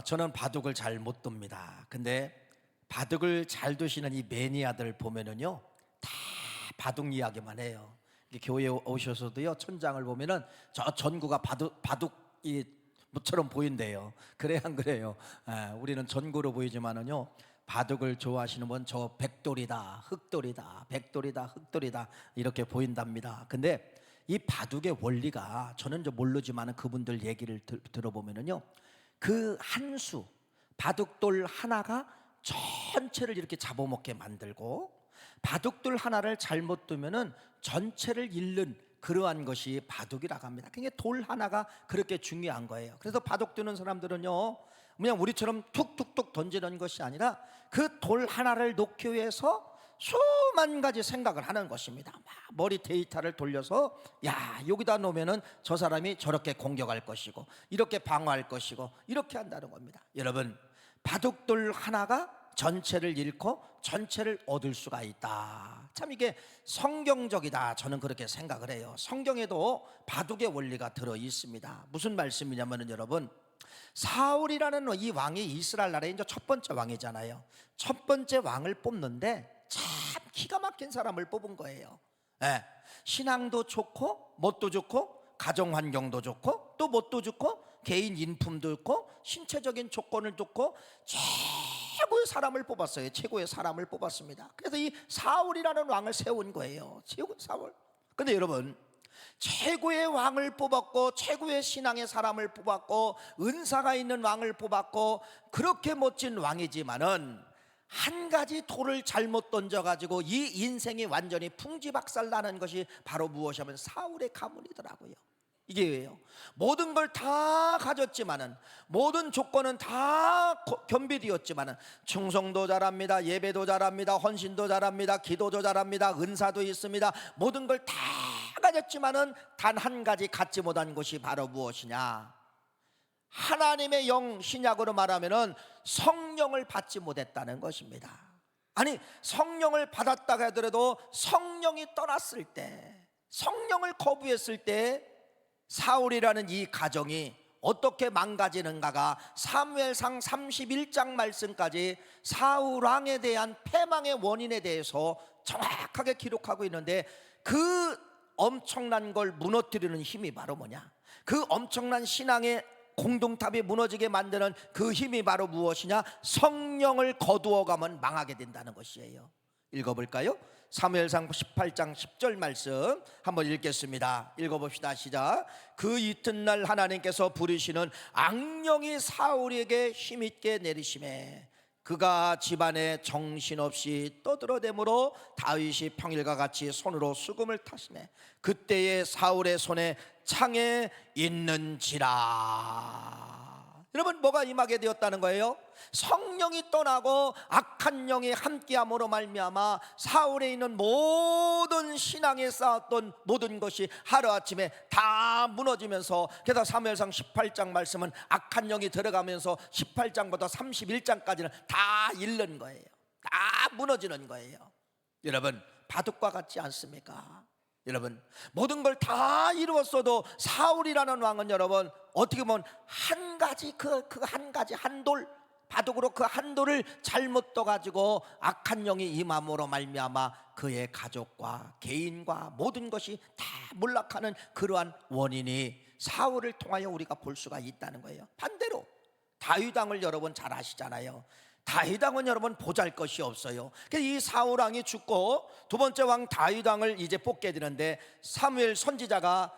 저는 바둑을 잘 못 둡니다. 근데 바둑을 잘 두시는 이 매니아들 보면은요, 다 바둑 이야기만 해요. 교회에 오셔서도요, 천장을 보면은 저 전구가 바둑이 무처럼 보인대요. 그래요, 안 그래요? 우리는 전구로 보이지만은요, 바둑을 좋아하시는 분 저 백돌이다, 흑돌이다, 백돌이다, 흑돌이다 이렇게 보인답니다. 근데 이 바둑의 원리가 저는 모르지만 그분들 얘기를 들어보면은요, 그 한 수 바둑돌 하나가 전체를 이렇게 잡아먹게 만들고, 바둑돌 하나를 잘못 두면은 전체를 잃는 그러한 것이 바둑이라고 합니다. 그러니까 돌 하나가 그렇게 중요한 거예요. 그래서 바둑 두는 사람들은요, 그냥 우리처럼 툭툭툭 던지는 것이 아니라 그 돌 하나를 놓기 위해서 수만 가지 생각을 하는 것입니다. 막 머리 데이터를 돌려서, 야, 여기다 놓으면은 저 사람이 저렇게 공격할 것이고 이렇게 방어할 것이고 이렇게 한다는 겁니다. 여러분, 바둑돌 하나가 전체를 잃고 전체를 얻을 수가 있다. 참 이게 성경적이다, 저는 그렇게 생각을 해요. 성경에도 바둑의 원리가 들어 있습니다. 무슨 말씀이냐면은, 여러분, 사울이라는 이 왕이 이스라엘 나라의 이제 첫 번째 왕이잖아요. 첫 번째 왕을 뽑는데 참 기가 막힌 사람을 뽑은 거예요. 신앙도 좋고 뭣도 좋고 가정 환경도 좋고 또 뭣도 좋고 개인 인품도 좋고 신체적인 조건을 좋고 최고의 사람을 뽑았어요. 최고의 사람을 뽑았습니다. 그래서 이 사울이라는 왕을 세운 거예요. 최고의 사울. 근데 여러분, 최고의 왕을 뽑았고 최고의 신앙의 사람을 뽑았고 은사가 있는 왕을 뽑았고 그렇게 멋진 왕이지만은 한 가지 돌을 잘못 던져가지고 이 인생이 완전히 풍지박살나는 것이 바로 무엇이냐면 사울의 가문이더라고요. 이게 왜요? 모든 걸 다 가졌지만은, 모든 조건은 다 겸비되었지만은, 충성도 잘합니다, 예배도 잘합니다, 헌신도 잘합니다, 기도도 잘합니다, 은사도 있습니다. 모든 걸 다 가졌지만은 단 한 가지 갖지 못한 것이 바로 무엇이냐? 하나님의 영, 신약으로 말하면은 성령을 받지 못했다는 것입니다. 아니, 성령을 받았다고 하더라도 성령이 떠났을 때, 성령을 거부했을 때 사울이라는 이 가정이 어떻게 망가지는가가 사무엘상 31장 말씀까지 사울 왕에 대한 패망의 원인에 대해서 정확하게 기록하고 있는데, 그 엄청난 걸 무너뜨리는 힘이 바로 뭐냐? 그 엄청난 신앙의 공동탑이 무너지게 만드는 그 힘이 바로 무엇이냐? 성령을 거두어가면 망하게 된다는 것이에요. 읽어볼까요? 사무엘상 18장 10절 말씀 한번 읽겠습니다. 읽어봅시다. 시작. 그 이튿날 하나님께서 부르시는 악령이 사울에게 힘있게 내리심에 그가 집안에 정신없이 떠들어대므로 다윗이 평일과 같이 손으로 수금을 타시네. 그때에 사울의 손에 창에 있는지라. 여러분, 뭐가 임하게 되었다는 거예요? 성령이 떠나고 악한 영이 함께함으로 말미암아 사울에 있는 모든 신앙에 쌓았던 모든 것이 하루아침에 다 무너지면서, 그래서 사무엘상 18장 말씀은 악한 영이 들어가면서 18장부터 31장까지는 다 잃는 거예요. 다 무너지는 거예요. 여러분, 바둑과 같지 않습니까? 여러분, 모든 걸 다 이루었어도 사울이라는 왕은 여러분 어떻게 보면 한 가지 그 한 가지 한 돌, 바둑으로 그 한 돌을 잘못 떠가지고 악한 영이 임함으로 말미암아 그의 가족과 개인과 모든 것이 다 몰락하는 그러한 원인이 사울을 통하여 우리가 볼 수가 있다는 거예요. 반대로 다윗 왕을 여러분 잘 아시잖아요. 다윗 왕은 여러분 보잘것이 없어요. 이 사울 왕이 죽고 두 번째 왕 다윗 왕을 이제 뽑게 되는데, 사무엘 선지자가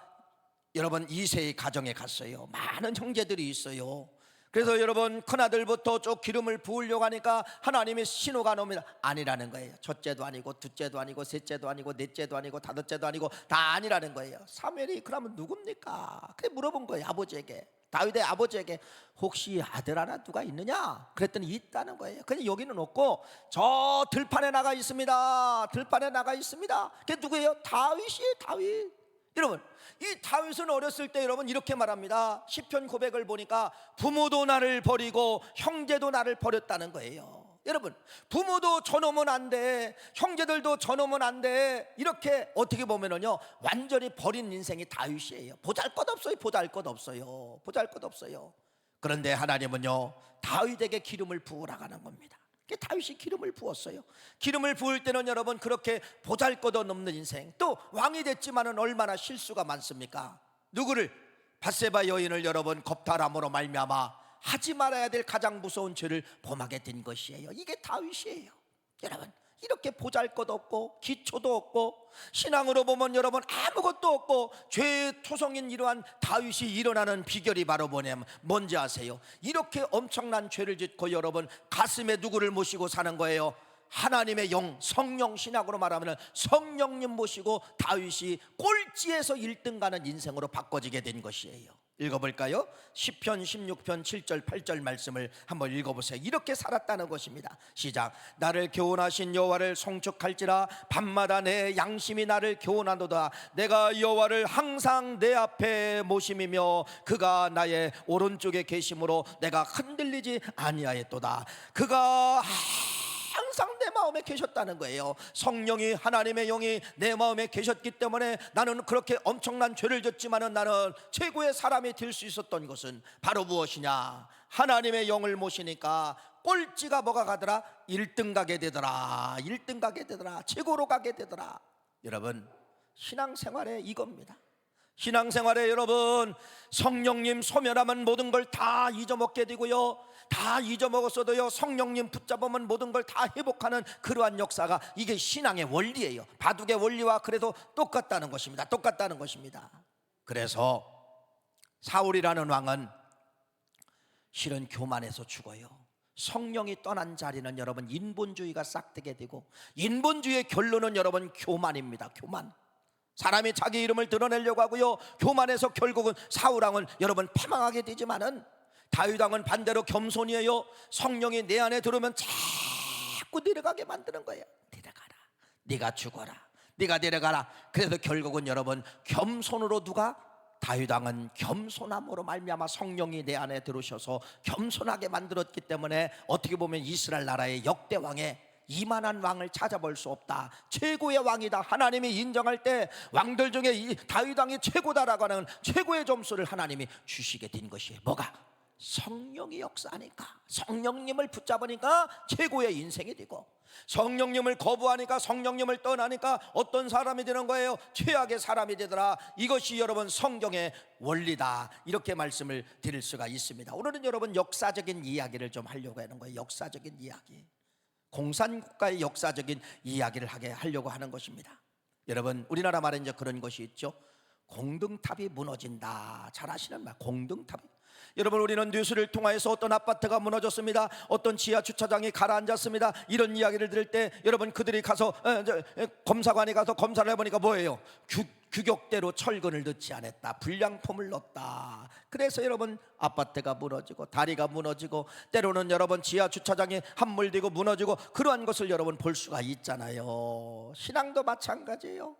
여러분 이새의 가정에 갔어요. 많은 형제들이 있어요. 그래서 여러분 큰아들부터 쭉 기름을 부으려고 하니까 하나님의 신호가 나옵니다. 아니라는 거예요. 첫째도 아니고 둘째도 아니고 셋째도 아니고 넷째도 아니고 다섯째도 아니고 다 아니라는 거예요. 사무엘이 그러면 누굽니까? 그래 물어본 거예요. 아버지에게, 다윗의 아버지에게. 혹시 아들 하나 누가 있느냐? 그랬더니 있다는 거예요. 근데 여기는 없고 저 들판에 나가 있습니다. 들판에 나가 있습니다. 그게 누구예요? 다윗이에요. 다윗. 여러분, 이 다윗은 어렸을 때 여러분 이렇게 말합니다. 시편 고백을 보니까 부모도 나를 버리고 형제도 나를 버렸다는 거예요. 여러분, 부모도 저놈은 안 돼, 형제들도 저놈은 안 돼, 이렇게 어떻게 보면은요 완전히 버린 인생이 다윗이에요. 보잘것없어요. 보잘것없어요. 보잘것없어요. 그런데 하나님은요, 다윗에게 기름을 부으라고 하는 겁니다. 다윗이 기름을 부었어요. 기름을 부을 때는 여러분 그렇게 보잘것없는 인생, 또 왕이 됐지만은 얼마나 실수가 많습니까? 누구를? 밧세바 여인을 여러분 겁탈함으로 말미암아 하지 말아야 될 가장 무서운 죄를 범하게 된 것이에요. 이게 다윗이에요. 여러분, 이렇게 보잘것없고 기초도 없고 신앙으로 보면 여러분 아무것도 없고 죄의 토성인 이러한 다윗이 일어나는 비결이 바로 뭐냐면 뭔지 아세요? 이렇게 엄청난 죄를 짓고 여러분 가슴에 누구를 모시고 사는 거예요? 하나님의 영, 성령, 신학으로 말하면 성령님 모시고 다윗이 꼴찌에서 1등 가는 인생으로 바꿔지게 된 것이에요. 읽어볼까요? 시편 16편 7절 8절 말씀을 한번 읽어보세요. 이렇게 살았다는 것입니다. 시작. 나를 교훈하신 여호와를 송축할지라 밤마다 내 양심이 나를 교훈하도다. 내가 여호와를 항상 내 앞에 모심이며 그가 나의 오른쪽에 계심으로 내가 흔들리지 아니하였도다. 그가 항상 내 마음에 계셨다는 거예요. 성령이, 하나님의 영이 내 마음에 계셨기 때문에 나는 그렇게 엄청난 죄를 졌지만은 나는 최고의 사람이 될 수 있었던 것은 바로 무엇이냐? 하나님의 영을 모시니까 꼴찌가 뭐가 가더라? 1등 가게 되더라. 1등 가게 되더라. 최고로 가게 되더라. 여러분, 신앙생활에 이겁니다. 신앙생활에 여러분 성령님 소멸하면 모든 걸 다 잊어먹게 되고요, 다 잊어먹었어도요 성령님 붙잡으면 모든 걸 다 회복하는 그러한 역사가 이게 신앙의 원리예요. 바둑의 원리와 그래도 똑같다는 것입니다. 똑같다는 것입니다. 그래서 사울이라는 왕은 실은 교만해서 죽어요. 성령이 떠난 자리는 여러분 인본주의가 싹트게 되고, 인본주의의 결론은 여러분 교만입니다. 교만. 사람이 자기 이름을 드러내려고 하고요, 교만해서 결국은 사울왕은 여러분 패망하게 되지만은 다윗왕은 반대로 겸손이에요. 성령이 내 안에 들어오면 자꾸 내려가게 만드는 거예요. 내려가라, 네가 죽어라, 네가 내려가라. 그래서 결국은 여러분 겸손으로 누가? 다윗왕은 겸손함으로 말미암아 성령이 내 안에 들어오셔서 겸손하게 만들었기 때문에 어떻게 보면 이스라엘 나라의 역대 왕의 이만한 왕을 찾아볼 수 없다. 최고의 왕이다. 하나님이 인정할 때 왕들 중에 이 다윗 왕이 최고다라고 하는 최고의 점수를 하나님이 주시게 된 것이에요. 뭐가? 성령이 역사하니까, 성령님을 붙잡으니까 최고의 인생이 되고, 성령님을 거부하니까, 성령님을 떠나니까 어떤 사람이 되는 거예요? 최악의 사람이 되더라. 이것이 여러분 성경의 원리다. 이렇게 말씀을 드릴 수가 있습니다. 오늘은 여러분 역사적인 이야기를 좀 하려고 하는 거예요. 역사적인 이야기, 공산국가의 역사적인 이야기를 하려고 하는 것입니다. 여러분 우리나라 말에 이제 그런 것이 있죠. 공등탑이 무너진다. 잘 아시는 말, 공등탑이. 여러분 우리는 뉴스를 통해서 어떤 아파트가 무너졌습니다, 어떤 지하 주차장이 가라앉았습니다, 이런 이야기를 들을 때 여러분 그들이 가서 검사관이 가서 검사를 해보니까 뭐예요? 규격대로 철근을 넣지 않았다, 불량품을 넣었다. 그래서 여러분 아파트가 무너지고 다리가 무너지고 때로는 여러분 지하 주차장이 함몰되고 무너지고 그러한 것을 여러분 볼 수가 있잖아요. 신앙도 마찬가지예요.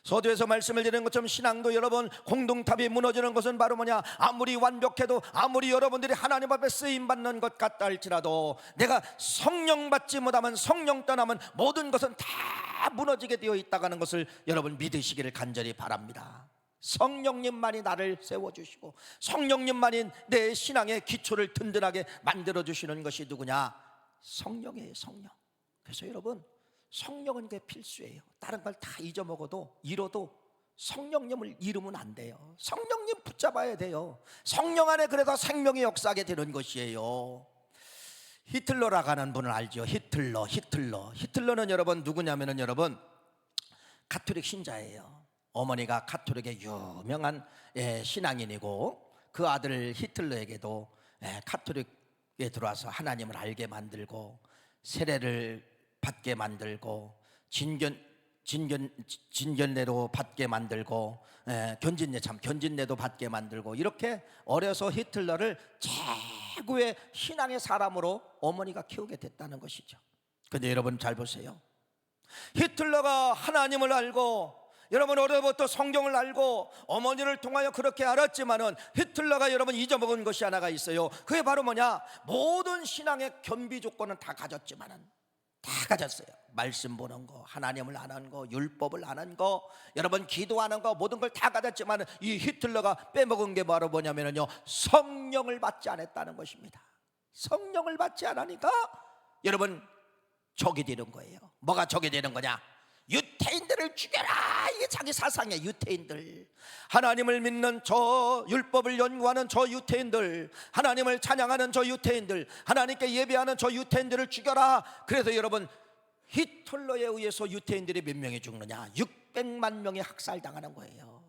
서두에서 말씀을 드리는 것처럼 신앙도 여러분 공동탑이 무너지는 것은 바로 뭐냐? 아무리 완벽해도, 아무리 여러분들이 하나님 앞에 쓰임받는 것 같다 할지라도 내가 성령 받지 못하면, 성령 떠나면 모든 것은 다 무너지게 되어 있다는 것을 여러분 믿으시기를 간절히 바랍니다. 성령님만이 나를 세워주시고 성령님만이 내 신앙의 기초를 든든하게 만들어주시는 것이 누구냐? 성령이에요. 성령. 그래서 여러분 성령은 게 필수예요. 다른 걸 다 잊어먹어도 잃어도 성령님을 잃으면 안 돼요. 성령님 붙잡아야 돼요. 성령 안에 그래서 생명이 역사하게 되는 것이에요. 히틀러라고 하는 분을 알죠? 히틀러는 여러분 누구냐면은 여러분 가톨릭 신자예요. 어머니가 가톨릭의 유명한 신앙인이고 그 아들 히틀러에게도 가톨릭에 들어와서 하나님을 알게 만들고 세례를 받게 만들고 진견례도 받게 만들고 견진례도 받게 만들고, 이렇게 어려서 히틀러를 최고의 신앙의 사람으로 어머니가 키우게 됐다는 것이죠. 그런데 여러분 잘 보세요. 히틀러가 하나님을 알고 여러분 어려부터 성경을 알고 어머니를 통하여 그렇게 알았지만은 히틀러가 여러분 잊어먹은 것이 하나가 있어요. 그게 바로 뭐냐? 모든 신앙의 겸비 조건은 다 가졌지만은 다 가졌어요. 말씀 보는 거, 하나님을 아는 거, 율법을 아는 거, 여러분 기도하는 거, 모든 걸 다 가졌지만 이 히틀러가 빼먹은 게 바로 뭐냐면요, 성령을 받지 않았다는 것입니다. 성령을 받지 않으니까 여러분 적이 되는 거예요. 뭐가 적이 되는 거냐? 유태인들을 죽여라, 이게 자기 사상이에요. 유태인들, 하나님을 믿는 저, 율법을 연구하는 저 유태인들, 하나님을 찬양하는 저 유태인들, 하나님께 예배하는 저 유태인들을 죽여라. 그래서 여러분 히틀러에 의해서 유태인들이 몇 명이 죽느냐? 600만 명이 학살당하는 거예요.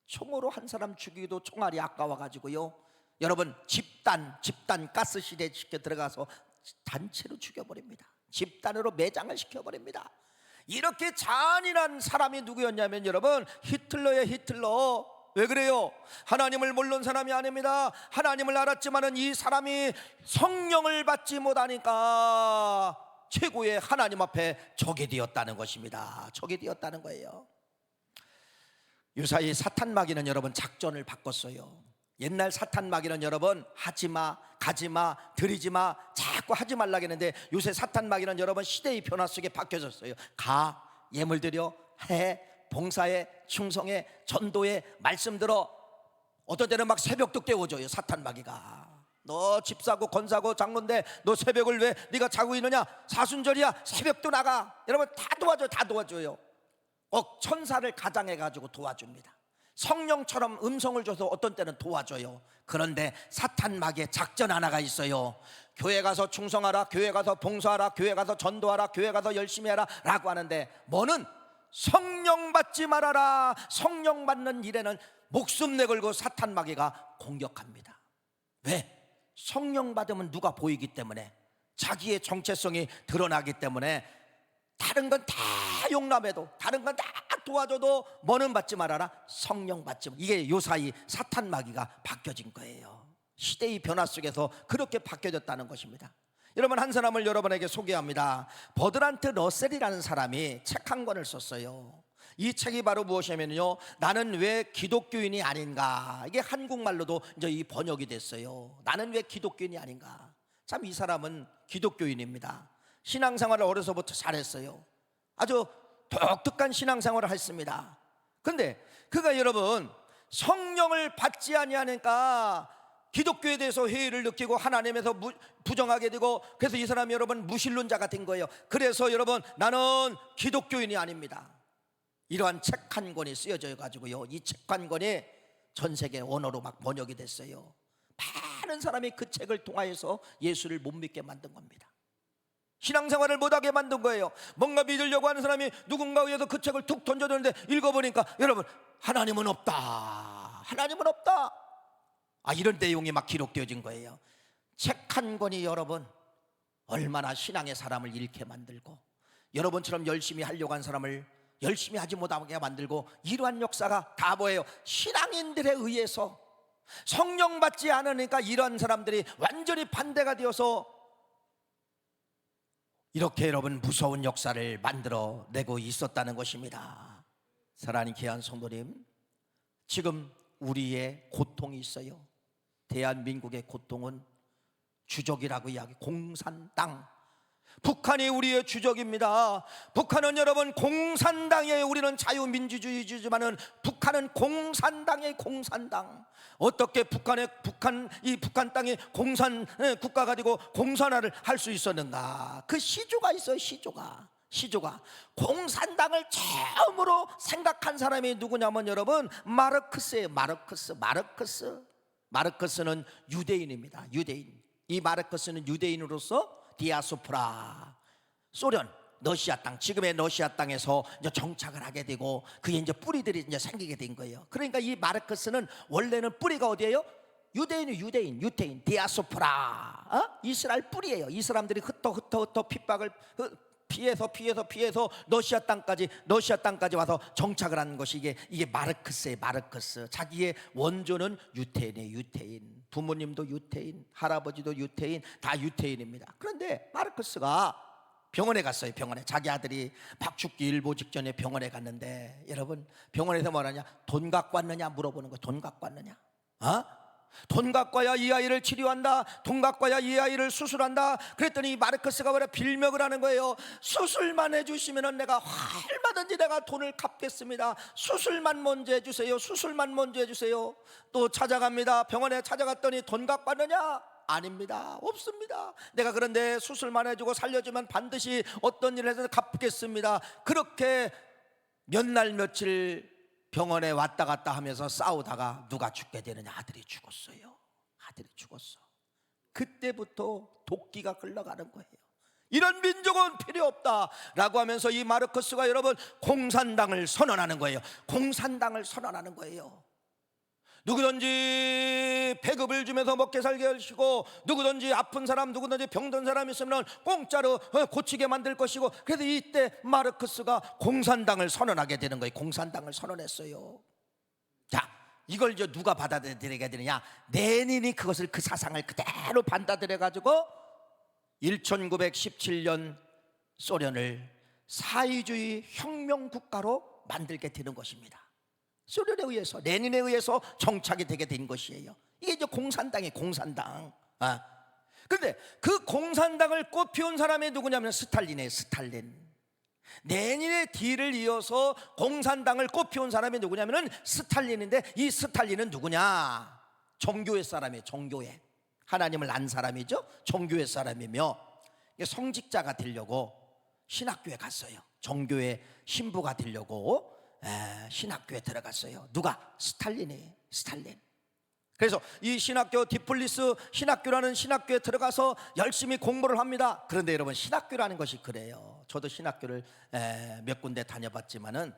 총으로 한 사람 죽이기도 총알이 아까워가지고요, 여러분 집단 가스 시대에 쉽게 들어가서 단체로 죽여버립니다. 집단으로 매장을 시켜버립니다. 이렇게 잔인한 사람이 누구였냐면 여러분 히틀러의 히틀러. 왜 그래요? 하나님을 모르는 사람이 아닙니다. 하나님을 알았지만은 이 사람이 성령을 받지 못하니까 최고의 하나님 앞에 적이 되었다는 것입니다. 적이 되었다는 거예요. 유사히 사탄 마귀는 여러분 작전을 바꿨어요. 옛날 사탄 마귀는 여러분 하지마, 가지마, 들이지마, 자꾸 하지 말라 했는데 요새 사탄 마귀는 여러분 시대의 변화 속에 바뀌어졌어요. 가, 예물 드려, 해, 봉사해, 충성해, 전도해, 말씀 들어. 어떤 때는 막 새벽도 깨워줘요. 사탄 마귀가 너 집 사고 건 사고 장로인데 너 새벽을 왜 네가 자고 있느냐? 사순절이야, 새벽도 나가. 여러분 다 도와줘요. 다 도와줘요. 천사를 가장해가지고 도와줍니다. 성령처럼 음성을 줘서 어떤 때는 도와줘요. 그런데 사탄 마귀의 작전 하나가 있어요. 교회 가서 충성하라, 교회 가서 봉사하라, 교회 가서 전도하라, 교회 가서 열심히 해라 라고 하는데 뭐는 성령 받지 말아라. 성령 받는 일에는 목숨 내걸고 사탄 마귀가 공격합니다. 왜? 성령 받으면 누가 보이기 때문에, 자기의 정체성이 드러나기 때문에 다른 건 다 용납해도, 다른 건 다 도와줘도 뭐는 받지 말아라, 성령 받지 마. 이게 요사이 사탄 마귀가 바뀌어진 거예요. 시대의 변화 속에서 그렇게 바뀌어졌다는 것입니다. 여러분 한 사람을 여러분에게 소개합니다. 버드란트 러셀이라는 사람이 책 한 권을 썼어요. 이 책이 바로 무엇이냐면요, 나는 왜 기독교인이 아닌가. 이게 한국말로도 이제 이 번역이 됐어요. 나는 왜 기독교인이 아닌가. 참 이 사람은 기독교인입니다. 신앙생활을 어려서부터 잘했어요. 아주 독특한 신앙생활을 했습니다. 근데 그가 여러분 성령을 받지 아니하니까 기독교에 대해서 회의를 느끼고 하나님에서 부정하게 되고, 그래서 이 사람이 여러분 무신론자가 된 거예요. 그래서 여러분 나는 기독교인이 아닙니다. 이러한 책 한 권이 쓰여져 가지고요, 이 책 한 권이 전 세계 언어로 막 번역이 됐어요. 많은 사람이 그 책을 통하여서 예수를 못 믿게 만든 겁니다. 신앙생활을 못하게 만든 거예요. 뭔가 믿으려고 하는 사람이 누군가 위해서 그 책을 툭 던져줬는데 읽어보니까 여러분 하나님은 없다, 하나님은 없다, 이런 내용이 막 기록되어진 거예요. 책 한 권이 여러분 얼마나 신앙의 사람을 잃게 만들고, 여러분처럼 열심히 하려고 한 사람을 열심히 하지 못하게 만들고, 이러한 역사가 다 뭐예요? 신앙인들에 의해서, 성령 받지 않으니까 이러한 사람들이 완전히 반대가 되어서 이렇게 여러분 무서운 역사를 만들어내고 있었다는 것입니다. 사랑하는 귀한 성도님, 지금 우리의 고통이 있어요. 대한민국의 고통은 주적이라고 이야기, 공산당. 북한이 우리의 주적입니다. 북한은 여러분 공산당에, 우리는 자유민주주의지만은 북한은 공산당의 공산당. 어떻게 이 북한 땅이 공산 국가가 되고 공산화를 할 수 있었는가? 그 시조가 있어요. 시조가 공산당을 처음으로 생각한 사람이 누구냐면 여러분 마르크스예요. 마르크스는 유대인입니다. 유대인. 이 마르크스는 유대인으로서 디아스포라, 소련, 러시아 땅, 지금의 러시아 땅에서 이제 정착을 하게 되고, 그게 이제 뿌리들이 이제 생기게 된 거예요. 그러니까 이 마르크스는 원래는 뿌리가 어디예요? 유대인, 디아스포라, 이스라엘 뿌리예요. 이 사람들이 흩어 핍박을 피해서 러시아 땅까지 와서 정착을 하는 것이 이게 마르크스예요. 마르크스. 자기의 원조는 유태인이에요. 유태인. 부모님도 유태인, 할아버지도 유태인, 다 유태인입니다. 그런데 마르크스가 병원에 갔어요. 병원에 자기 아들이 막 죽기 일보 직전에 병원에 갔는데, 여러분 병원에서 뭐라냐? 돈 갖고 왔느냐 물어보는 거예요. 돈 갖고 왔느냐? 돈 갖고야 이 아이를 치료한다, 돈 갖고야 이 아이를 수술한다. 그랬더니 마르크스가 뭐라 빌명을 하는 거예요. 수술만 해주시면 내가 얼마든지 내가 돈을 갚겠습니다. 수술만 먼저 해주세요. 수술만 먼저 해주세요. 또 찾아갑니다. 병원에 찾아갔더니 돈 갖고 왔느냐? 아닙니다. 없습니다. 내가 그런데 수술만 해주고 살려주면 반드시 어떤 일을 해서 갚겠습니다. 그렇게 몇 날 며칠 병원에 왔다 갔다 하면서 싸우다가 누가 죽게 되느냐? 아들이 죽었어요. 아들이 죽었어. 그때부터 도끼가 흘러가는 거예요. 이런 민족은 필요 없다라고 하면서 이 마르크스가 여러분 공산당을 선언하는 거예요. 공산당을 선언하는 거예요. 누구든지 배급을 주면서 먹게 살게 하시고, 누구든지 아픈 사람, 누구든지 병든 사람 있으면 공짜로 고치게 만들 것이고. 그래서 이때 마르크스가 공산당을 선언하게 되는 거예요. 공산당을 선언했어요. 자, 이걸 이제 누가 받아들이게 되느냐? 레닌이 그것을, 그 사상을 그대로 받아들여 가지고 1917년 소련을 사회주의 혁명 국가로 만들게 되는 것입니다. 소련에 의해서, 레닌에 의해서 정착이 되게 된 것이에요. 이게 이제 공산당이에요. 공산당. 그런데 그 공산당을 꽃피운 사람이 누구냐면 스탈린이에요. 스탈린. 레닌의 뒤를 이어서 공산당을 꽃피운 사람이 누구냐면 스탈린인데, 이 스탈린은 누구냐? 정교회 사람이에요. 정교회. 하나님을 안 사람이죠. 정교회 사람이며 성직자가 되려고 신학교에 갔어요. 정교회 신부가 되려고 신학교에 들어갔어요. 누가? 스탈린이에요. 스탈린. 그래서 이 신학교, 디플리스 신학교라는 신학교에 들어가서 열심히 공부를 합니다. 그런데 여러분, 신학교라는 것이 그래요. 저도 신학교를 몇 군데 다녀봤지만은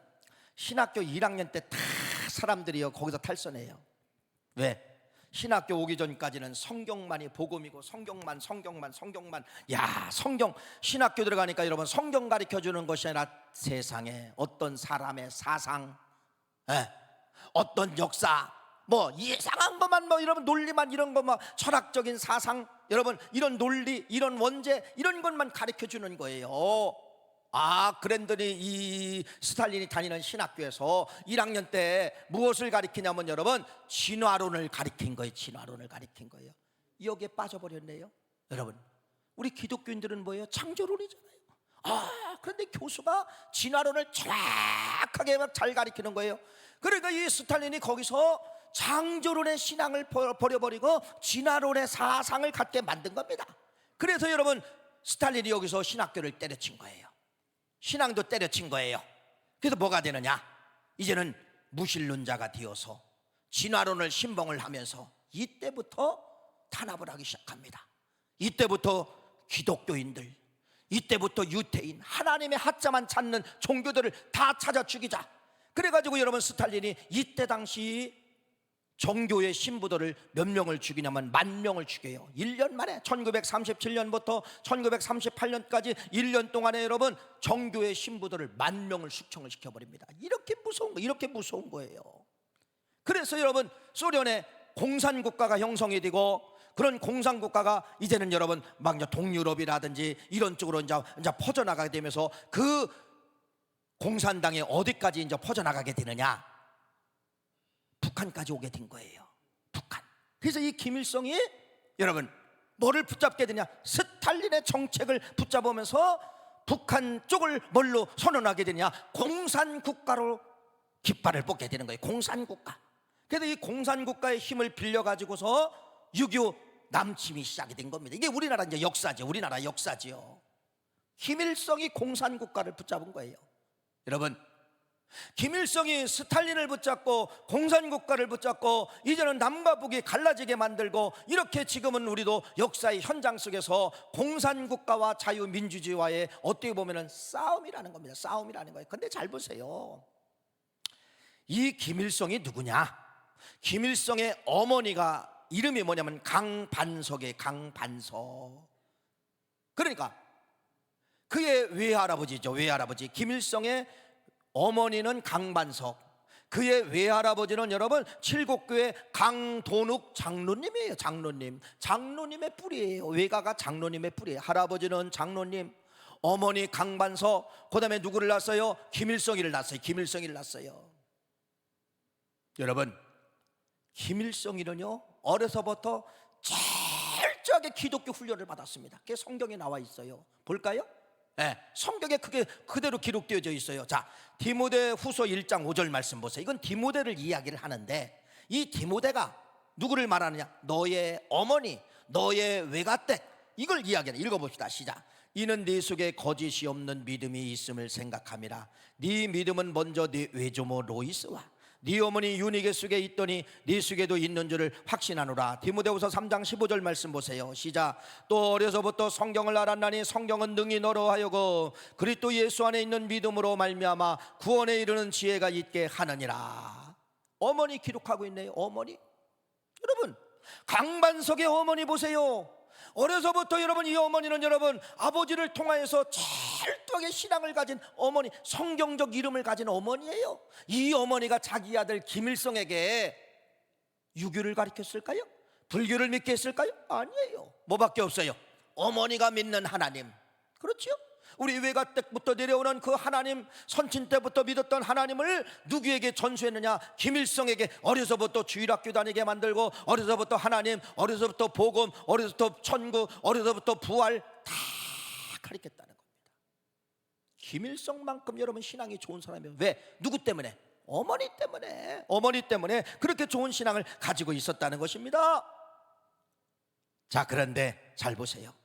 신학교 1학년 때 다 사람들이요 거기서 탈선해요. 왜? 신학교 오기 전까지는 성경만이 복음이고, 성경만. 야, 성경. 신학교 들어가니까 여러분 성경 가르쳐 주는 것이 아니라 세상에 어떤 사람의 사상, 어떤 역사, 뭐 이상한 것만, 뭐 여러분 논리만, 이런 거, 뭐 철학적인 사상, 여러분 이런 논리, 이런 원죄, 이런 것만 가르쳐 주는 거예요. 그랬더니 이 스탈린이 다니는 신학교에서 1학년 때 무엇을 가르치냐면 여러분 진화론을 가르친 거예요. 진화론을 가르친 거예요. 여기에 빠져버렸네요. 여러분, 우리 기독교인들은 뭐예요? 창조론이잖아요. 그런데 교수가 진화론을 정확하게 막 잘 가르치는 거예요. 그러니까 이 스탈린이 거기서 창조론의 신앙을 버려버리고 진화론의 사상을 갖게 만든 겁니다. 그래서 여러분 스탈린이 여기서 신학교를 때려친 거예요. 신앙도 때려친 거예요. 그래서 뭐가 되느냐? 이제는 무신론자가 되어서 진화론을 신봉을 하면서 이때부터 탄압을 하기 시작합니다. 이때부터 기독교인들, 이때부터 유태인, 하나님의 하자만 찾는 종교들을 다 찾아 죽이자. 그래가지고 여러분 스탈린이 이때 당시 정교회 신부들을 몇 명을 죽이냐면 10,000명을 죽여요. 1년 만에 1937년부터 1938년까지 1년 동안에 여러분 정교회 신부들을 10,000명을 숙청을 시켜버립니다. 이렇게 무서운 거예요. 그래서 여러분 소련의 공산국가가 형성이 되고, 그런 공산국가가 이제는 여러분 막 동유럽이라든지 이런 쪽으로 이제 퍼져나가게 되면서 그 공산당이 어디까지 이제 퍼져나가게 되느냐? 북한까지 오게 된 거예요. 북한. 그래서 이 김일성이 여러분 뭐를 붙잡게 되냐? 스탈린의 정책을 붙잡으면서 북한 쪽을 뭘로 선언하게 되냐? 공산국가로 깃발을 뽑게 되는 거예요. 공산국가. 그래서 이 공산국가의 힘을 빌려가지고서 6.25 남침이 시작이 된 겁니다. 이게 우리나라 이제 역사죠. 우리나라 역사지요. 김일성이 공산국가를 붙잡은 거예요. 여러분, 김일성이 스탈린을 붙잡고 공산국가를 붙잡고 이제는 남과 북이 갈라지게 만들고, 이렇게 지금은 우리도 역사의 현장 속에서 공산국가와 자유민주주의와의 어떻게 보면 싸움이라는 겁니다. 싸움이라는 거예요. 근데 잘 보세요. 이 김일성이 누구냐? 김일성의 어머니가 이름이 뭐냐면 강반석이에요. 강반석. 그러니까 그의 외할아버지죠. 외할아버지. 김일성의 어머니는 강반석, 그의 외할아버지는 여러분 칠곡교회 강도눅 장로님이에요. 장로님. 장로님의 뿌리예요. 외가가 장로님의 뿌리예요. 할아버지는 장로님, 어머니 강반석, 그 다음에 누구를 낳았어요? 김일성이를 낳았어요. 김일성이를 낳았어요. 여러분, 김일성이는요 어려서부터 철저하게 기독교 훈련을 받았습니다. 그게 성경에 나와 있어요. 볼까요? 네, 성경에 그게 그대로 기록되어져 있어요. 자, 디모데후서 1장 5절 말씀 보세요. 이건 디모데를 이야기를 하는데, 이 디모데가 누구를 말하느냐? 너의 어머니, 너의 외갓댁, 이걸 이야기하는. 읽어봅시다. 시작. 이는 네 속에 거짓이 없는 믿음이 있음을 생각함이라. 네 믿음은 먼저 네 외조모 로이스와 네 어머니 유니게 속에 있더니 네 속에도 있는 줄을 확신하노라. 디모데후서 3장 15절 말씀 보세요. 시작. 또 어려서부터 성경을 알았나니 성경은 능히 너로 하여금 그리스도 예수 안에 있는 믿음으로 말미암아 구원에 이르는 지혜가 있게 하느니라. 어머니 기록하고 있네요. 어머니. 여러분, 강반석의 어머니 보세요. 어려서부터 여러분, 이 어머니는 여러분 아버지를 통하여서 철저하게 신앙을 가진 어머니, 성경적 이름을 가진 어머니예요. 이 어머니가 자기 아들 김일성에게 유교를 가르쳤을까요? 불교를 믿게 했을까요? 아니에요. 뭐밖에 없어요? 어머니가 믿는 하나님. 그렇죠? 우리 외갓댁부터 내려오는 그 하나님, 선친 때부터 믿었던 하나님을 누구에게 전수했느냐? 김일성에게 어려서부터 주일학교 다니게 만들고, 어려서부터 하나님, 어려서부터 복음, 어려서부터 천국, 어려서부터 부활 다 가르쳤다는 겁니다. 김일성만큼 여러분 신앙이 좋은 사람이에요. 왜? 누구 때문에? 어머니 때문에. 어머니 때문에 그렇게 좋은 신앙을 가지고 있었다는 것입니다. 자, 그런데 잘 보세요.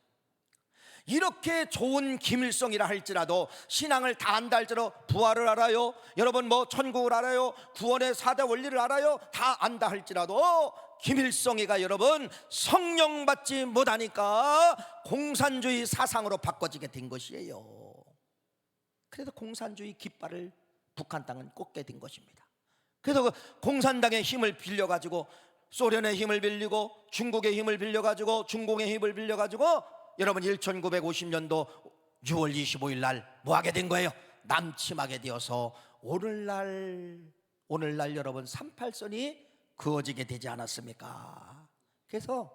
이렇게 좋은 김일성이라 할지라도, 신앙을 다 안다 할지라도, 부활을 알아요, 여러분 뭐 천국을 알아요, 구원의 4대 원리를 알아요, 다 안다 할지라도 김일성이가 여러분 성령 받지 못하니까 공산주의 사상으로 바꿔지게 된 것이에요. 그래서 공산주의 깃발을 북한 땅은 꽂게 된 것입니다. 그래서 그 공산당의 힘을 빌려가지고, 소련의 힘을 빌리고, 중국의 힘을 빌려가지고, 중공의 힘을 빌려가지고 여러분 1950년도 6월 25일 날 뭐 하게 된 거예요? 남침하게 되어서 오늘날 여러분 38선이 그어지게 되지 않았습니까? 그래서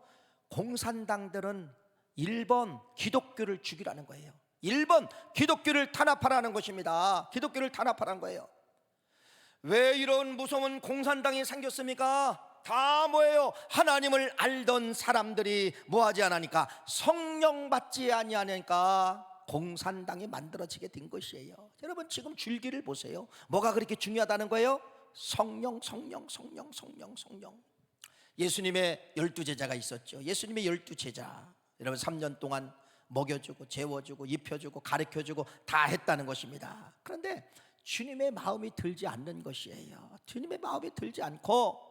공산당들은 1번 기독교를 죽이라는 거예요. 1번 기독교를 탄압하라는 것입니다. 기독교를 탄압하라는 거예요. 왜 이런 무서운 공산당이 생겼습니까? 다 뭐예요? 하나님을 알던 사람들이 뭐하지 않으니까, 성령 받지 아니하니까 공산당이 만들어지게 된 것이에요. 여러분 지금 줄기를 보세요. 뭐가 그렇게 중요하다는 거예요? 성령, 성령, 성령, 성령, 성령. 예수님의 12제자가 있었죠. 예수님의 12제자 여러분 3년 동안 먹여주고 재워주고 입혀주고 가르쳐주고 다 했다는 것입니다. 그런데 주님의 마음이 들지 않는 것이에요. 주님의 마음이 들지 않고,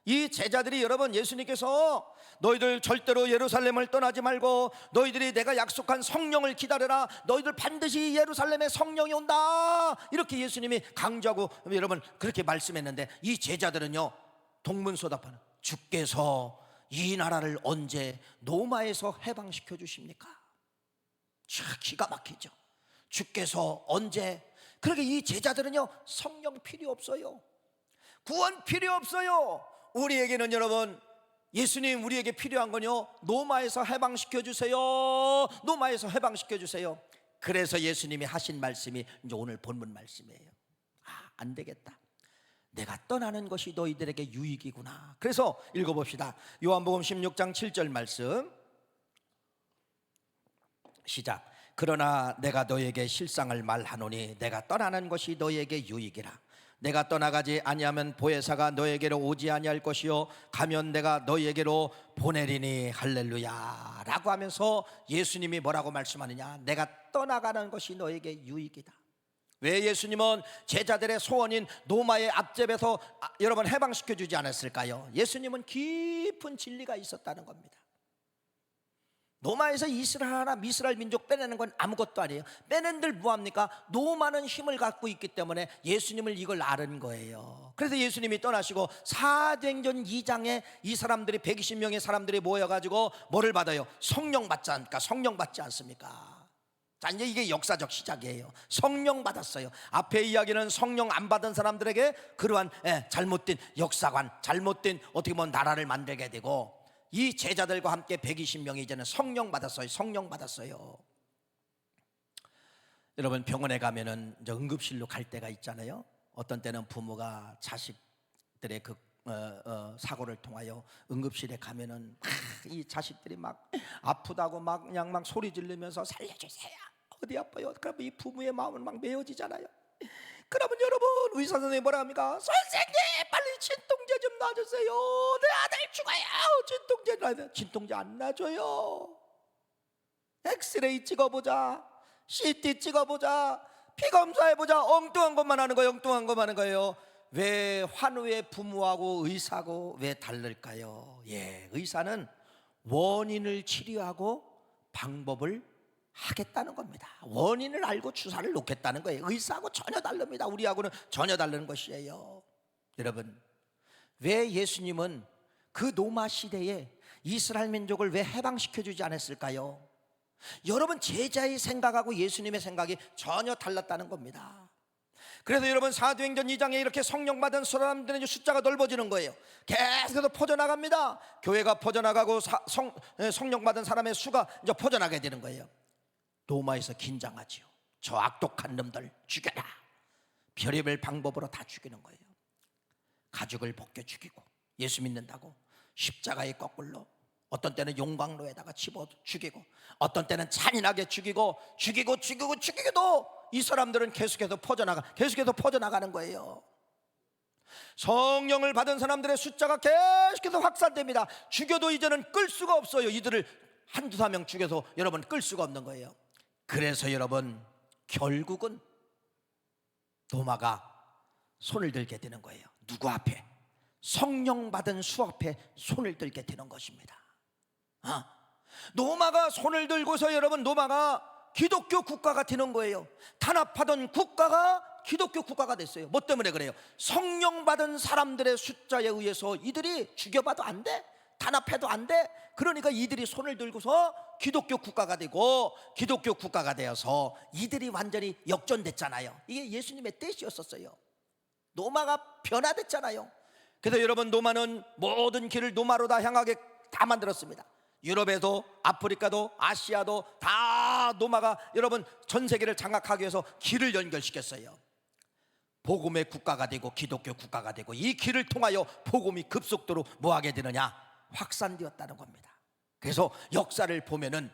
이 제자들이 여러분, 예수님께서 너희들 절대로 예루살렘을 떠나지 말고 너희들이 내가 약속한 성령을 기다려라, 너희들 반드시 예루살렘에 성령이 온다, 이렇게 예수님이 강조하고 여러분 그렇게 말씀했는데, 이 제자들은요 동문서답하는, 주께서 이 나라를 언제 로마에서 해방시켜 주십니까? 기가 막히죠. 주께서 언제? 그렇게 이 제자들은요 성령 필요 없어요, 구원 필요 없어요. 우리에게는 여러분, 예수님 우리에게 필요한 건요, 로마에서 해방시켜 주세요, 로마에서 해방시켜 주세요. 그래서 예수님이 하신 말씀이 이제 오늘 본문 말씀이에요. 안 되겠다, 내가 떠나는 것이 너희들에게 유익이구나. 그래서 읽어봅시다. 요한복음 16장 7절 말씀 시작. 그러나 내가 너에게 실상을 말하노니 내가 떠나는 것이 너에게 유익이라. 내가 떠나가지 아니하면 보혜사가 너에게로 오지 아니할 것이요 가면 내가 너에게로 보내리니. 할렐루야 라고 하면서 예수님이 뭐라고 말씀하느냐? 내가 떠나가는 것이 너에게 유익이다. 왜 예수님은 제자들의 소원인 로마의 압제에서 여러분 해방시켜 주지 않았을까요? 예수님은 깊은 진리가 있었다는 겁니다. 로마에서 이스라엘 민족 빼내는 건 아무것도 아니에요. 빼낸들 뭐합니까? 로마는 힘을 갖고 있기 때문에 예수님을 이걸 아는 거예요. 그래서 예수님이 떠나시고 사도행전 2장에 이 사람들이 120명의 사람들이 모여가지고 뭐를 받아요? 성령 받지 않습니까? 성령 받지 않습니까? 자, 이제 이게 역사적 시작이에요. 성령 받았어요. 앞에 이야기는 성령 안 받은 사람들에게 그러한 잘못된 역사관, 잘못된 어떻게 보면 나라를 만들게 되고, 이 제자들과 함께 120명이 이제는 성령 받았어요. 성령 받았어요. 여러분 병원에 가면은 이제 응급실로 갈 때가 있잖아요. 어떤 때는 부모가 자식들의 그 사고를 통하여 응급실에 가면은 이 자식들이 막 아프다고 막 그냥 막 소리 지르면서 살려주세요, 어디 아파요. 그러면 이 부모의 마음은 막 메어지잖아요. 그러면 여러분, 의사 선생님이 뭐라 합니까? 선생님, 빨리 진통제 좀 놔주세요. 내 아들 죽어요. 진통제 놔주세요. 진통제 안 놔줘요. 엑스레이 찍어보자, CT 찍어보자, 피검사해보자. 엉뚱한 것만 하는 거예요. 엉뚱한 것만 하는 거예요. 왜 환우의 부모하고 의사하고 왜 다를까요? 의사는 원인을 치료하고 방법을 하겠다는 겁니다. 원인을 알고 주사를 놓겠다는 거예요. 의사하고 전혀 다릅니다. 우리하고는 전혀 다른 것이에요. 여러분, 왜 예수님은 그 노마 시대에 이스라엘 민족을 왜 해방시켜 주지 않았을까요? 여러분, 제자의 생각하고 예수님의 생각이 전혀 달랐다는 겁니다. 그래서 여러분, 사도행전 2장에 이렇게 성령 받은 사람들의 숫자가 넓어지는 거예요. 계속해서 퍼져나갑니다. 교회가 퍼져나가고 성령 받은 사람의 수가 이제 퍼져나가게 되는 거예요. 로마에서 긴장하지요. 저 악독한 놈들 죽여라. 별의별 방법으로 다 죽이는 거예요. 가죽을 벗겨 죽이고, 예수 믿는다고 십자가의 거꾸로, 어떤 때는 용광로에다가 집어 죽이고, 어떤 때는 잔인하게 죽이고도 이 사람들은 계속해서 퍼져나가는 거예요. 성령을 받은 사람들의 숫자가 계속해서 확산됩니다. 죽여도 이제는 끌 수가 없어요. 이들을 한두 명 죽여서 여러분 끌 수가 없는 거예요. 그래서 여러분, 결국은 도마가 손을 들게 되는 거예요. 누구 앞에? 성령 받은 수 앞에 손을 들게 되는 것입니다. 노마가 손을 들고서 여러분, 노마가 기독교 국가가 되는 거예요. 탄압하던 국가가 기독교 국가가 됐어요. 뭐 때문에 그래요? 성령 받은 사람들의 숫자에 의해서 이들이 죽여봐도 안 돼, 탄압해도 안 돼. 그러니까 이들이 손을 들고서 기독교 국가가 되고, 기독교 국가가 되어서 이들이 완전히 역전됐잖아요. 이게 예수님의 뜻이었었어요. 노마가 변화됐잖아요. 그래서 여러분, 노마는 모든 길을 노마로 다 향하게 다 만들었습니다. 유럽에도, 아프리카도, 아시아도 다 노마가 여러분 전 세계를 장악하기 위해서 길을 연결시켰어요. 복음의 국가가 되고 기독교 국가가 되고, 이 길을 통하여 복음이 급속도로 뭐하게 되느냐? 확산되었다는 겁니다. 그래서 역사를 보면은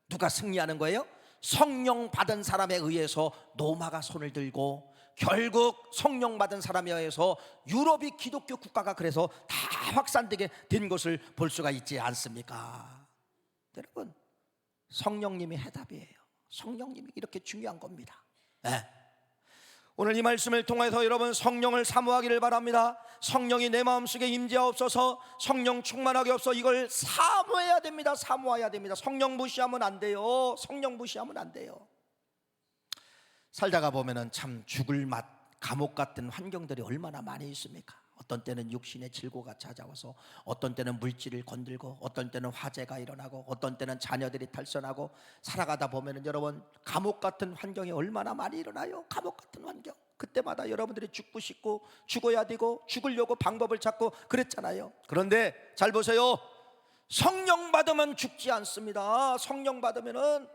누가 승리하는 거예요? 성령 받은 사람에 의해서 노마가 손을 들고, 결국 성령 받은 사람에 의해서 유럽이 기독교 국가가 그래서 다 확산되게 된 것을 볼 수가 있지 않습니까? 여러분, 성령님이 해답이에요. 성령님이 이렇게 중요한 겁니다. 오늘 이 말씀을 통해서 여러분, 성령을 사모하기를 바랍니다. 성령이 내 마음속에 임재하옵소서. 성령 충만하게 없어. 이걸 사모해야 됩니다. 사모해야 됩니다. 성령 무시하면 안 돼요. 성령 무시하면 안 돼요. 살다가 보면은 참 죽을 맛, 감옥 같은 환경들이 얼마나 많이 있습니까? 어떤 때는 육신의 질고가 찾아와서, 어떤 때는 물질을 건들고, 어떤 때는 화재가 일어나고, 어떤 때는 자녀들이 탈선하고, 살아가다 보면은 여러분, 감옥 같은 환경이 얼마나 많이 일어나요. 감옥 같은 환경. 그때마다 여러분들이 죽고 싶고, 죽어야 되고, 죽으려고 방법을 찾고 그랬잖아요. 그런데 잘 보세요. 성령 받으면 죽지 않습니다. 성령 받으면은,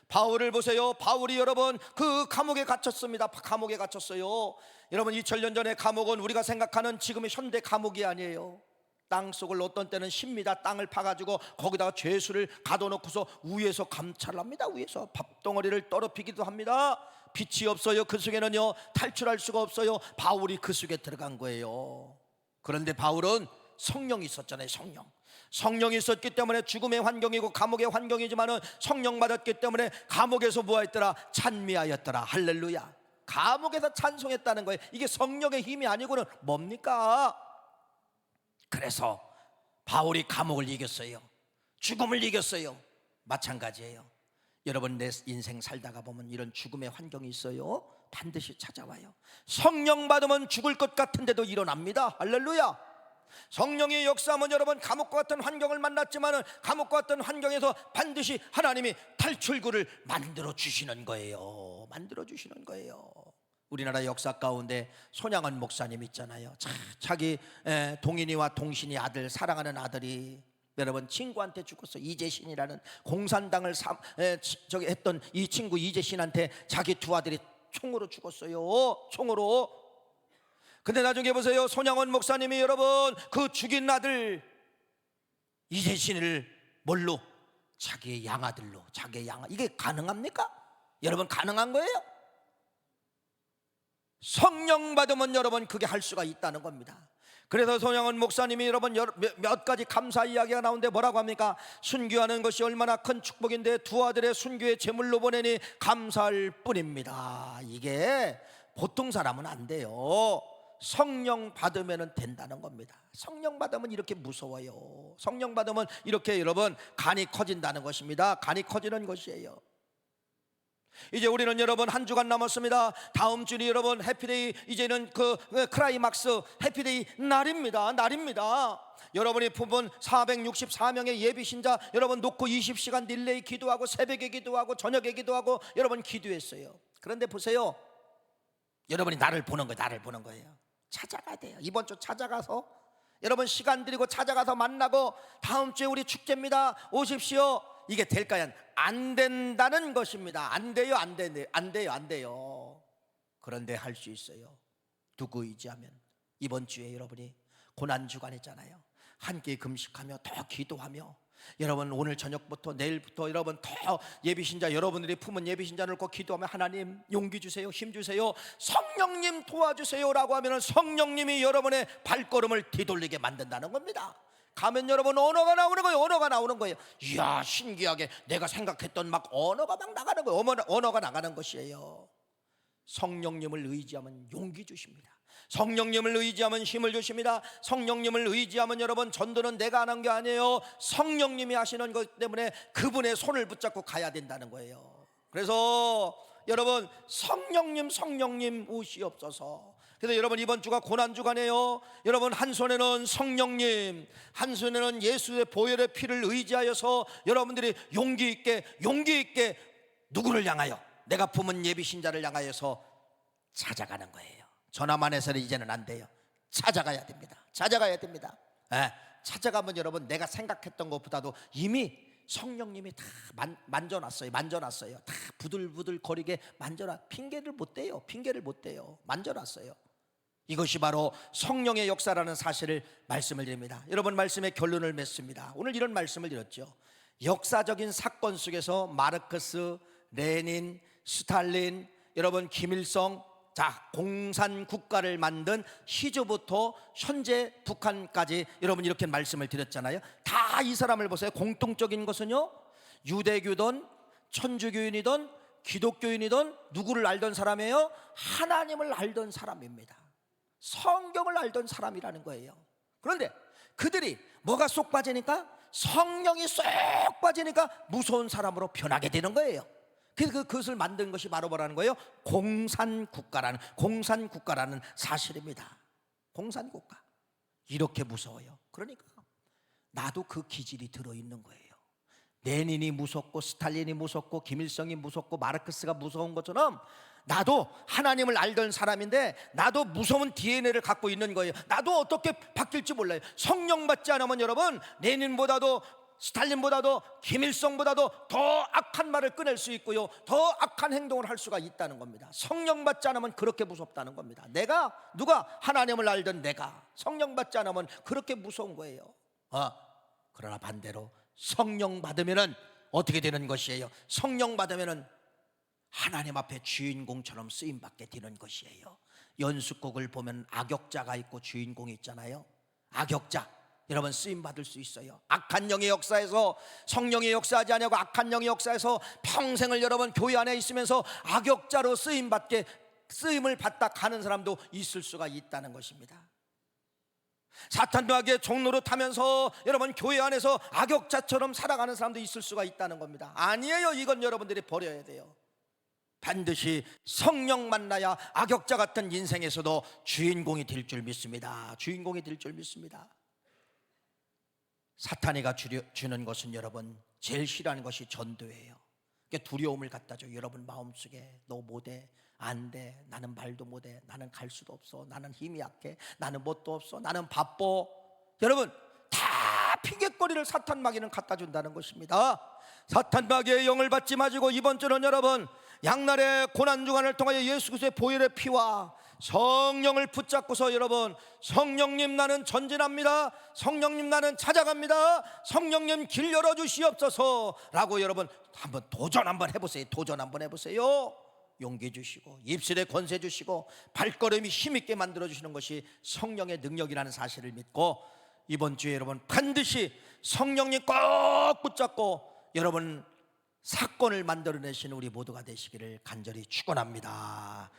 바울을 보세요. 바울이 여러분 그 감옥에 갇혔습니다. 감옥에 갇혔어요. 여러분, 2000년 전의 감옥은 우리가 생각하는 지금의 현대 감옥이 아니에요. 땅속을 어떤 때는 십니다. 땅을 파가지고 거기다가 죄수를 가둬놓고서 위에서 감찰을 합니다. 위에서 밥덩어리를 떨어뜨리기도 합니다. 빛이 없어요. 그 속에는요, 탈출할 수가 없어요. 바울이 그 속에 들어간 거예요. 그런데 바울은 성령이 있었잖아요. 성령이 있었기 때문에 죽음의 환경이고 감옥의 환경이지만은 성령 받았기 때문에 감옥에서 뭐했더라? 찬미하였더라. 할렐루야. 감옥에서 찬송했다는 거예요. 이게 성령의 힘이 아니고는 뭡니까? 그래서 바울이 감옥을 이겼어요. 죽음을 이겼어요. 마찬가지예요. 여러분, 내 인생 살다가 보면 이런 죽음의 환경이 있어요. 반드시 찾아와요. 성령 받으면 죽을 것 같은데도 일어납니다. 할렐루야. 성령의 역사하면 여러분, 감옥과 같은 환경을 만났지만 감옥과 같은 환경에서 반드시 하나님이 탈출구를 만들어 주시는 거예요. 우리나라 역사 가운데 손양원 목사님 있잖아요. 자기 동인이와 동신이 아들, 사랑하는 아들이 여러분 친구한테 죽었어. 이재신이라는 공산당을 했던 이 친구 이재신한테 자기 두 아들이 총으로 죽었어요. 총으로. 근데 나중에 보세요. 손양원 목사님이 여러분 그 죽인 아들 이재신을 뭘로? 자기의 양아들로. 자기의 양아. 이게 가능합니까? 여러분 가능한 거예요? 성령 받으면 여러분 그게 할 수가 있다는 겁니다. 그래서 손양원 목사님이 여러분 몇 가지 감사 이야기가 나오는데 뭐라고 합니까? 순교하는 것이 얼마나 큰 축복인데 두 아들의 순교의 제물로 보내니 감사할 뿐입니다. 이게 보통 사람은 안 돼요. 성령 받으면 된다는 겁니다. 성령 받으면 이렇게 무서워요. 성령 받으면 이렇게 여러분 간이 커진다는 것입니다. 간이 커지는 것이에요. 이제 우리는 여러분 한 주간 남았습니다. 다음 주니 여러분 해피데이, 이제는 그 크라이막스 해피데이 날입니다. 여러분이 품은 464명의 예비신자 여러분 놓고 20시간 릴레이 기도하고 새벽에 기도하고 저녁에 기도하고 여러분 기도했어요. 그런데 보세요. 여러분이 나를 보는 거예요. 찾아가야 돼요. 이번 주 찾아가서 여러분 시간 들이고 찾아가서 만나고 다음 주에 우리 축제입니다. 오십시오. 이게 될까요? 안 된다는 것입니다. 안 돼요. 그런데 할 수 있어요. 누구 의지하면? 이번 주에 여러분이 고난주간이잖아요. 함께 금식하며 더 기도하며 여러분 오늘 저녁부터 내일부터 여러분 더 예비신자 여러분들이 품은 예비신자를 꼭 기도하며 하나님 용기 주세요. 힘 주세요. 성령님 도와주세요 라고 하면 성령님이 여러분의 발걸음을 뒤돌리게 만든다는 겁니다. 가면 여러분 언어가 나오는 거예요. 이야 신기하게 내가 생각했던 막 언어가 막 나가는 거예요. 언어가 나가는 것이에요. 성령님을 의지하면 용기 주십니다. 성령님을 의지하면 힘을 주십니다. 성령님을 의지하면 여러분 전도는 내가 하는 게 아니에요. 성령님이 하시는 것 때문에 그분의 손을 붙잡고 가야 된다는 거예요. 그래서 여러분 성령님 오시옵소서. 그래서 여러분 이번 주가 고난주간이에요. 여러분 한 손에는 성령님, 한 손에는 예수의 보혈의 피를 의지하여서 여러분들이 용기 있게 누구를 향하여? 내가 품은 예비신자를 향하여서 찾아가는 거예요. 전화만 해서는 이제는 안 돼요. 찾아가야 됩니다. 찾아가면 여러분 내가 생각했던 것보다도 이미 성령님이 다 만져놨어요. 다 부들부들 거리게 핑계를 못 대요. 만져놨어요. 이것이 바로 성령의 역사라는 사실을 말씀을 드립니다. 여러분 말씀의 결론을 맺습니다. 오늘 이런 말씀을 드렸죠. 역사적인 사건 속에서 마르크스, 레닌, 스탈린, 여러분 김일성, 공산 국가를 만든 시조부터 현재 북한까지 여러분 이렇게 말씀을 드렸잖아요. 다 이 사람을 보세요. 공통적인 것은요, 유대교든 천주교인이든 기독교인이든 누구를 알던 사람이에요? 하나님을 알던 사람입니다. 성경을 알던 사람이라는 거예요. 그런데 그들이 뭐가 쏙 빠지니까, 성령이 쏙 빠지니까 무서운 사람으로 변하게 되는 거예요. 그래서 그것을 만든 것이 바로 뭐라는 거예요? 공산국가라는 사실입니다. 공산국가. 이렇게 무서워요. 그러니까 나도 그 기질이 들어있는 거예요. 레닌이 무섭고 스탈린이 무섭고 김일성이 무섭고 마르크스가 무서운 것처럼 나도 하나님을 알던 사람인데 나도 무서운 DNA를 갖고 있는 거예요. 나도 어떻게 바뀔지 몰라요. 성령 받지 않으면 여러분 레닌보다도 스탈린보다도 김일성보다도 더 악한 말을 꺼낼 수 있고요, 더 악한 행동을 할 수가 있다는 겁니다. 성령 받지 않으면 그렇게 무섭다는 겁니다. 누가 하나님을 알던 내가 성령 받지 않으면 그렇게 무서운 거예요. 그러나 반대로 성령 받으면은 어떻게 되는 것이에요? 성령 받으면은 하나님 앞에 주인공처럼 쓰임 받게 되는 것이에요. 연수곡을 보면 악역자가 있고 주인공이 있잖아요. 악역자, 여러분 쓰임 받을 수 있어요. 악한 영의 역사에서 성령의 역사하지 않냐고 악한 영의 역사에서 평생을 여러분 교회 안에 있으면서 악역자로 쓰임을 받다 가는 사람도 있을 수가 있다는 것입니다. 사탄과의 종로로 타면서 여러분 교회 안에서 악역자처럼 살아가는 사람도 있을 수가 있다는 겁니다. 아니에요. 이건 여러분들이 버려야 돼요. 반드시 성령 만나야 악역자 같은 인생에서도 주인공이 될 줄 믿습니다. 사탄이가 주는 것은 여러분 제일 싫어하는 것이 전도예요. 두려움을 갖다 줘요. 여러분 마음속에 너 못해, 안 돼, 나는 말도 못해, 나는 갈 수도 없어, 나는 힘이 약해, 나는 뭣도 없어, 나는 바빠. 여러분 다 핑계거리를 사탄 마귀는 갖다 준다는 것입니다. 사탄 마귀의 영을 받지 마시고 이번 주는 여러분 양날의 고난주간을 통하여 예수 그리스도의 보혈의 피와 성령을 붙잡고서 여러분, 성령님 나는 전진합니다, 성령님 나는 찾아갑니다, 성령님 길 열어주시옵소서 라고 여러분 한번 도전 한번 해보세요. 도전 한번 해보세요. 용기 주시고 입술에 권세 주시고 발걸음이 힘있게 만들어주시는 것이 성령의 능력이라는 사실을 믿고, 이번 주에 여러분 반드시 성령님 꼭 붙잡고 여러분 사건을 만들어내시는 우리 모두가 되시기를 간절히 축원합니다.